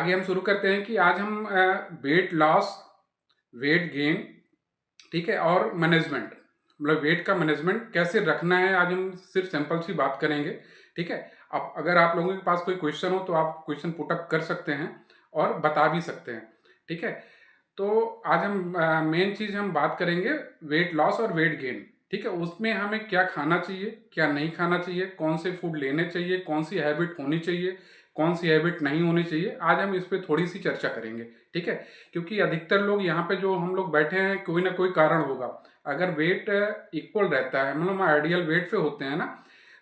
आगे हम शुरू करते हैं कि आज हम वेट लॉस, वेट गेन, ठीक है, और मैनेजमेंट, मतलब वेट का मैनेजमेंट कैसे रखना है, आज हम सिर्फ सिंपल सी बात करेंगे। ठीक है। अब अगर आप लोगों के पास कोई क्वेश्चन हो तो आप क्वेश्चन पुट अप कर सकते हैं और बता भी सकते हैं। ठीक है। तो आज हम मेन चीज़ हम बात करेंगे वेट लॉस और वेट गेन। ठीक है। उसमें हमें क्या खाना चाहिए, क्या नहीं खाना चाहिए, कौन से फूड लेने चाहिए, कौन सी हैबिट होनी चाहिए, कौन सी हैबिट नहीं होनी चाहिए, आज हम इस पे थोड़ी सी चर्चा करेंगे। ठीक है। क्योंकि अधिकतर लोग यहाँ पे जो हम लोग बैठे हैं, कोई ना कोई कारण होगा। अगर वेट इक्वल रहता है, मतलब हम आइडियल वेट पे होते हैं ना,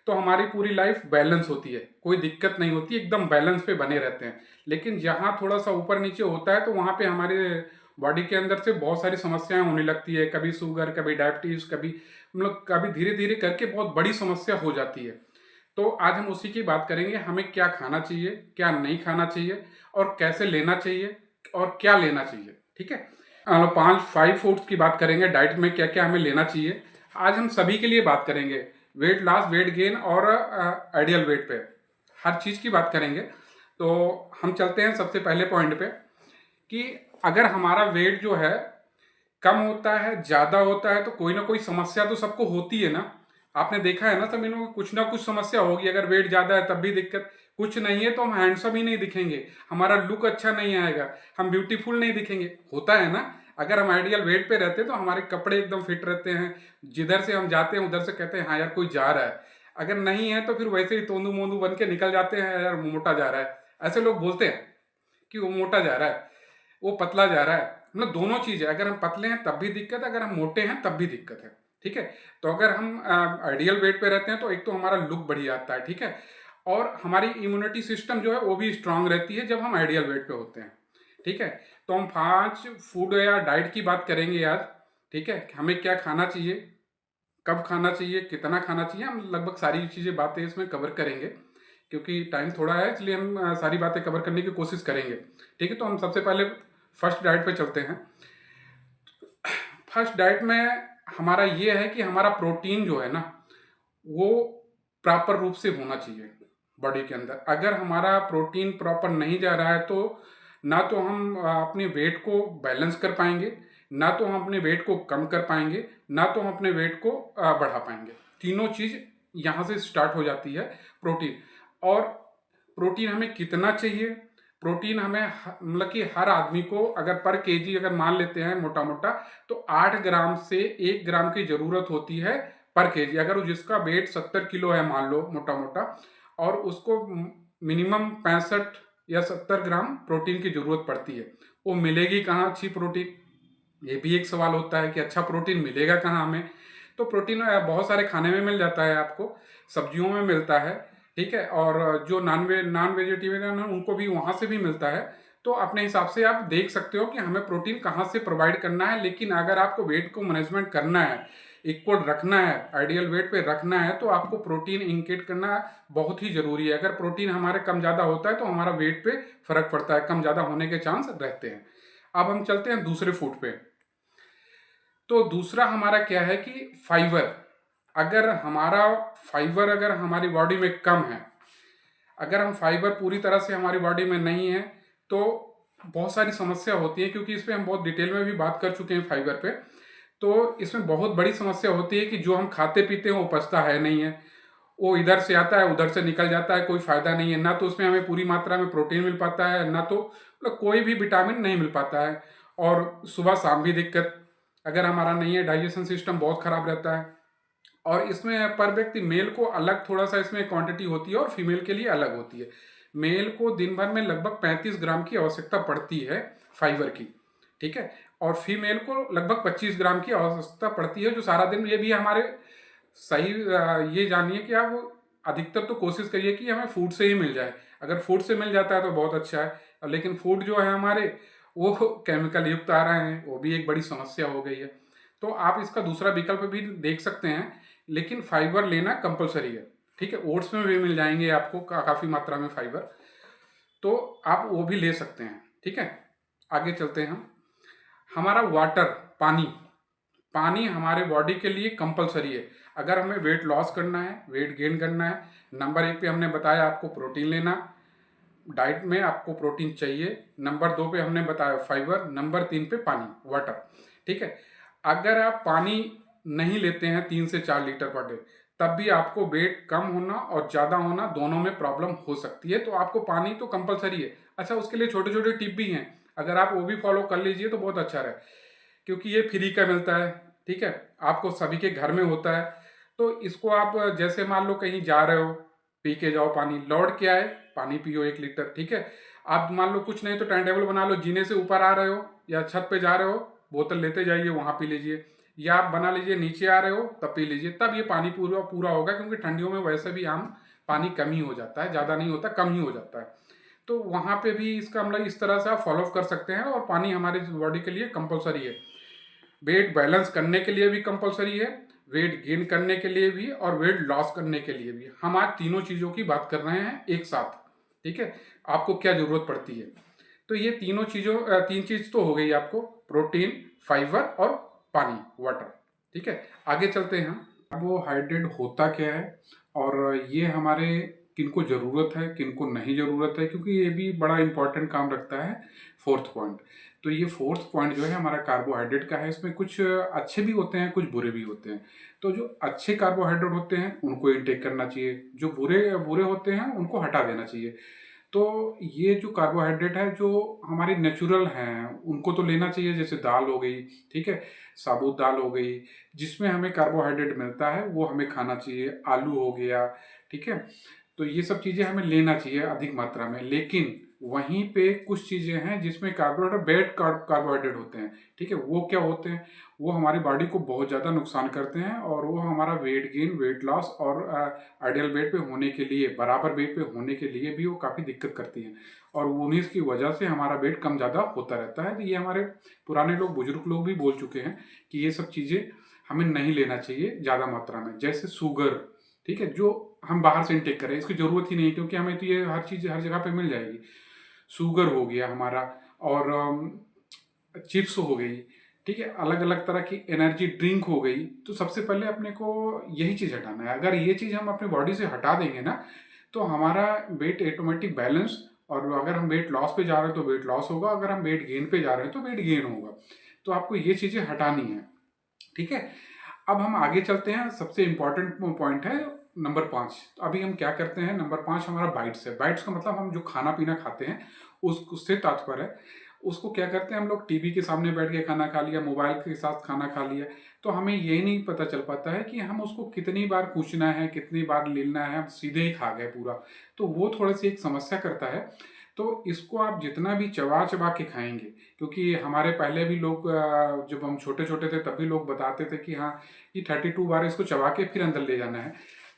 तो हमारी पूरी लाइफ बैलेंस होती है, कोई दिक्कत नहीं होती, एकदम बैलेंस पे बने रहते हैं। लेकिन जहाँ थोड़ा सा ऊपर नीचे होता है तो वहाँ पे हमारे बॉडी के अंदर से बहुत सारी समस्याएं होने लगती है, कभी शुगर, कभी डायबिटीज, कभी मतलब कभी धीरे धीरे करके बहुत बड़ी समस्या हो जाती है। तो आज हम उसी की बात करेंगे, हमें क्या खाना चाहिए, क्या नहीं खाना चाहिए, और कैसे लेना चाहिए और क्या लेना चाहिए। ठीक है। 5 फूड्स की बात करेंगे, डाइट में क्या क्या हमें लेना चाहिए। आज हम सभी के लिए बात करेंगे, वेट लॉस, वेट गेन और आइडियल वेट पे हर चीज़ की बात करेंगे। तो हम चलते हैं सबसे पहले पॉइंट पे कि अगर हमारा वेट जो है कम होता है, ज़्यादा होता है, तो कोई ना कोई समस्या तो सबको होती है ना। आपने देखा है ना, सभी लोगों को कुछ ना कुछ समस्या होगी। अगर वेट ज़्यादा है तब भी दिक्कत, कुछ नहीं है तो हम हैंडसम ही नहीं दिखेंगे, हमारा लुक अच्छा नहीं आएगा, हम ब्यूटीफुल नहीं दिखेंगे, होता है ना। अगर हम आइडियल वेट पे रहते हैं तो हमारे कपड़े एकदम फिट रहते हैं, जिधर से हम जाते हैं उधर से कहते हैं हाँ यार कोई जा रहा है। अगर नहीं है तो फिर वैसे ही तोंदू मोंदू बन के निकल जाते हैं, यार मोटा जा रहा है, ऐसे लोग बोलते हैं कि वो मोटा जा रहा है, वो पतला जा रहा है। मतलब दोनों चीज़ है, अगर हम पतले हैं तब भी दिक्कत है, अगर हम मोटे हैं तब भी दिक्कत है। ठीक है। तो अगर हम आइडियल वेट पे रहते हैं तो एक तो हमारा लुक बढ़िया आता है, ठीक है, और हमारी इम्यूनिटी सिस्टम जो है वो भी स्ट्रांग रहती है जब हम आइडियल वेट पे होते हैं। ठीक है। तो हम 5 फूड या डाइट की बात करेंगे आज। ठीक है। हमें क्या खाना चाहिए, कब खाना चाहिए, कितना खाना चाहिए, हम लगभग सारी चीज़ें बातें इसमें कवर करेंगे। क्योंकि टाइम थोड़ा है इसलिए हम सारी बातें कवर करने की कोशिश करेंगे। ठीक है। तो हम सबसे पहले फर्स्ट डाइट पे चलते हैं। फर्स्ट डाइट में हमारा ये है कि हमारा प्रोटीन जो है ना, वो प्रॉपर रूप से होना चाहिए बॉडी के अंदर। अगर हमारा प्रोटीन प्रॉपर नहीं जा रहा है तो ना तो हम अपने वेट को बैलेंस कर पाएंगे, ना तो हम अपने वेट को कम कर पाएंगे, ना तो हम अपने वेट को बढ़ा पाएंगे। तीनों चीज़ यहाँ से स्टार्ट हो जाती है। प्रोटीन, और प्रोटीन हमें कितना चाहिए, प्रोटीन हमें मतलब कि हर आदमी को अगर पर केजी अगर मान लेते हैं मोटा मोटा, तो 8 ग्राम से 1 ग्राम की ज़रूरत होती है पर केजी। अगर जिसका वेट 70 किलो है मान लो मोटा मोटा, और उसको मिनिमम 65 या 70 ग्राम प्रोटीन की ज़रूरत पड़ती है, वो मिलेगी कहाँ अच्छी प्रोटीन, ये भी एक सवाल होता है कि अच्छा प्रोटीन मिलेगा कहाँ हमें। तो प्रोटीन बहुत सारे खाने में मिल जाता है, आपको सब्जियों में मिलता है। ठीक है। और जो नॉन वेजिटेरियन है उनको भी वहाँ से भी मिलता है। तो अपने हिसाब से आप देख सकते हो कि हमें प्रोटीन कहाँ से प्रोवाइड करना है। लेकिन अगर आपको वेट को मैनेजमेंट करना है, इक्वल रखना है, आइडियल वेट पे रखना है, तो आपको प्रोटीन इंकेट करना बहुत ही ज़रूरी है। अगर प्रोटीन हमारे कम ज़्यादा होता है तो हमारा वेट पे फर्क पड़ता है, कम ज़्यादा होने के चांस रहते हैं। अब हम चलते हैं दूसरे फूड पे। तो दूसरा हमारा क्या है कि फाइबर। अगर हमारा फाइबर अगर हमारी बॉडी में कम है, अगर हम फाइबर पूरी तरह से हमारी बॉडी में नहीं है, तो बहुत सारी समस्या होती है। क्योंकि इस पर हम बहुत डिटेल में भी बात कर चुके हैं फाइबर पे। तो इसमें बहुत बड़ी समस्या होती है कि जो हम खाते पीते हैं वो पचता है नहीं है, वो इधर से आता है उधर से निकल जाता है, कोई फायदा नहीं है। ना तो उसमें हमें पूरी मात्रा में प्रोटीन मिल पाता है, ना तो मतलब कोई भी विटामिन नहीं मिल पाता है। और सुबह शाम भी दिक्कत, अगर हमारा नहीं है, डाइजेशन सिस्टम बहुत खराब रहता है। और इसमें पर व्यक्ति मेल को अलग थोड़ा सा इसमें क्वांटिटी होती है और फीमेल के लिए अलग होती है। मेल को दिन भर में लगभग 35 ग्राम की आवश्यकता पड़ती है फाइबर की। ठीक है। और फीमेल को लगभग 25 ग्राम की आवश्यकता पड़ती है, जो सारा दिन, ये भी हमारे सही ये जानिए कि आप अधिकतर तो कोशिश करिए कि हमें फूड से ही मिल जाए। अगर फूड से मिल जाता है तो बहुत अच्छा है, लेकिन फूड जो है हमारे वो केमिकल युक्त आ रहे हैं, वो भी एक बड़ी समस्या हो गई है। तो आप इसका दूसरा विकल्प भी देख सकते हैं, लेकिन फाइबर लेना कंपलसरी है। ठीक है। ओट्स में भी मिल जाएंगे आपको काफ़ी मात्रा में फाइबर, तो आप वो भी ले सकते हैं। ठीक है। आगे चलते हैं हम। हमारा वाटर, पानी, पानी हमारे बॉडी के लिए कंपलसरी है। अगर हमें वेट लॉस करना है, वेट गेन करना है, नंबर 1 पे हमने बताया आपको प्रोटीन लेना, डाइट में आपको प्रोटीन चाहिए। नंबर 2 पे हमने बताया फाइबर, नंबर 3 पे पानी, वाटर, ठीक है। अगर आप पानी नहीं लेते हैं 3 से 4 लीटर पर डे, तब भी आपको वेट कम होना और ज़्यादा होना दोनों में प्रॉब्लम हो सकती है। तो आपको पानी तो कंपलसरी है। अच्छा, उसके लिए छोटे छोटे टिप भी हैं, अगर आप वो भी फॉलो कर लीजिए तो बहुत अच्छा रहे, क्योंकि ये फ्री का मिलता है, ठीक है, आपको सभी के घर में होता है। तो इसको आप जैसे मान लो कहीं जा रहे हो, पी के जाओ पानी, लौट के आए पानी पियो 1 लीटर, ठीक है। आप मान लो कुछ नहीं तो टाइम टेबल बना लो, जीने से ऊपर आ रहे हो या छत पे जा रहे हो, बोतल लेते जाइए, वहाँ पी लीजिए, या आप बना लीजिए नीचे आ रहे हो तब पी लीजिए, तब ये पानी पूरा पूरा होगा। क्योंकि ठंडियों में वैसे भी आम पानी कम ही हो जाता है, ज़्यादा नहीं होता, कम ही हो जाता है। तो वहाँ पे भी इसका मतलब इस तरह से आप फॉलो कर सकते हैं। और पानी हमारी बॉडी के लिए कंपलसरी है, वेट बैलेंस करने के लिए भी कंपलसरी है, वेट गेन करने के लिए भी और वेट लॉस करने के लिए भी। हम आज तीनों चीज़ों की बात कर रहे हैं एक साथ, ठीक है, आपको क्या ज़रूरत पड़ती है। तो ये तीनों चीज़ों तीन चीज़ तो हो गई आपको, प्रोटीन, फाइबर और पानी, वाटर, ठीक है। आगे चलते हैं हम, कार्बोहाइड्रेट होता क्या है और ये हमारे किनको ज़रूरत है किनको नहीं ज़रूरत है, क्योंकि ये भी बड़ा इंपॉर्टेंट काम रखता है। फोर्थ पॉइंट, तो ये फोर्थ पॉइंट जो है हमारा कार्बोहाइड्रेट का है। इसमें कुछ अच्छे भी होते हैं, कुछ बुरे भी होते हैं। तो जो अच्छे कार्बोहाइड्रेट होते हैं उनको इनटेक करना चाहिए, जो बुरे बुरे होते हैं उनको हटा देना चाहिए। तो ये जो कार्बोहाइड्रेट है जो हमारे नेचुरल हैं उनको तो लेना चाहिए, जैसे दाल हो गई, ठीक है, साबुत दाल हो गई, जिसमें हमें कार्बोहाइड्रेट मिलता है वो हमें खाना चाहिए। आलू हो गया, ठीक है। तो ये सब चीज़ें हमें लेना चाहिए अधिक मात्रा में। लेकिन वहीं पे कुछ चीज़ें हैं जिसमें कार्बोहाइड्रेट, बैड कार्बोहाइड्रेट होते हैं, ठीक है। वो क्या होते हैं, वो हमारी बॉडी को बहुत ज़्यादा नुकसान करते हैं और वो हमारा वेट गेन, वेट लॉस और आइडियल वेट पे होने के लिए, बराबर वेट पे होने के लिए भी वो काफ़ी दिक्कत करती हैं। और उन्हीं की वजह से हमारा वेट कम ज़्यादा होता रहता है। तो ये हमारे पुराने लोग, बुजुर्ग लोग भी बोल चुके हैं कि ये सब चीज़ें हमें नहीं लेना चाहिए ज़्यादा मात्रा में। जैसे शुगर, ठीक है, जो हम बाहर से इनटेक करें, इसकी ज़रूरत ही नहीं, क्योंकि हमें तो ये हर चीज़ हर जगह पे मिल जाएगी। शुगर हो गया हमारा, और चिप्स हो गई, ठीक है, अलग अलग तरह की एनर्जी ड्रिंक हो गई। तो सबसे पहले अपने को यही चीज़ हटाना है। अगर ये चीज़ हम अपनी बॉडी से हटा देंगे ना, तो हमारा वेट ऑटोमेटिक बैलेंस, और अगर हम वेट लॉस पे जा रहे हैं तो वेट लॉस होगा, अगर हम वेट गेन पे जा रहे हैं तो वेट गेन होगा। तो आपको ये चीज़ें हटानी है, ठीक है। अब हम आगे चलते हैं, सबसे इंपॉर्टेंट पॉइंट है नंबर 5। तो अभी हम क्या करते हैं, नंबर 5 हमारा बाइट्स है। बाइट्स का मतलब हम जो खाना पीना खाते हैं उससे तात्पर्य है। उसको क्या करते हैं हम लोग, टीवी के सामने बैठ के खाना खा लिया, मोबाइल के साथ खाना खा लिया, तो हमें ये नहीं पता चल पाता है कि हम उसको कितनी बार पूछना है, कितनी बार लेना है, हम सीधे ही खा गए पूरा। तो वो थोड़ी सी एक समस्या करता है। तो इसको आप जितना भी चबा चबा के खाएंगे, क्योंकि हमारे पहले भी लोग जब हम छोटे छोटे थे तब भी लोग बताते थे कि हाँ, ये 32 बार इसको चबा के फिर अंदर ले जाना है।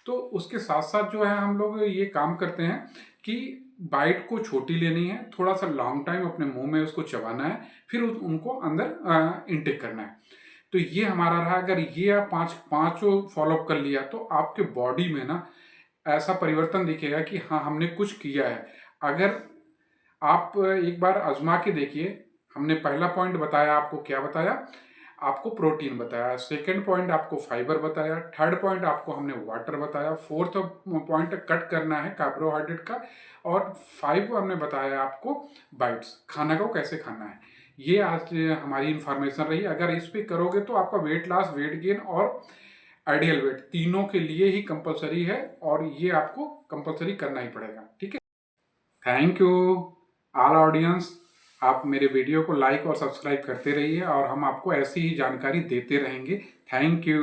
तो उसके साथ साथ जो है हम लोग ये काम करते हैं कि बाइट को छोटी लेनी है, थोड़ा सा लॉन्ग टाइम अपने मुंह में उसको चबाना है, फिर उनको अंदर इनटेक करना है। तो ये हमारा रहा। अगर ये आप पांचों फॉलो कर लिया तो आपके बॉडी में ना ऐसा परिवर्तन दिखेगा कि हाँ, हमने कुछ किया है। अगर आप एक बार आजमा के देखिए, हमने पहला पॉइंट बताया, आपको क्या बताया, आपको प्रोटीन बताया, सेकंड पॉइंट आपको फाइबर बताया, थर्ड पॉइंट आपको हमने वाटर बताया, फोर्थ पॉइंट कट करना है कार्बोहाइड्रेट का, और 5 हमने बताया आपको बाइट्स, खाना को कैसे खाना है। ये आज हमारी इंफॉर्मेशन रही। अगर इस पे करोगे तो आपका वेट लॉस, वेट गेन और आइडियल वेट तीनों के लिए ही कंपलसरी है, और ये आपको कंपलसरी करना ही पड़ेगा, ठीक है। Thank you all audience. आप मेरे वीडियो को लाइक और सब्सक्राइब करते रहिए और हम आपको ऐसी ही जानकारी देते रहेंगे। Thank you.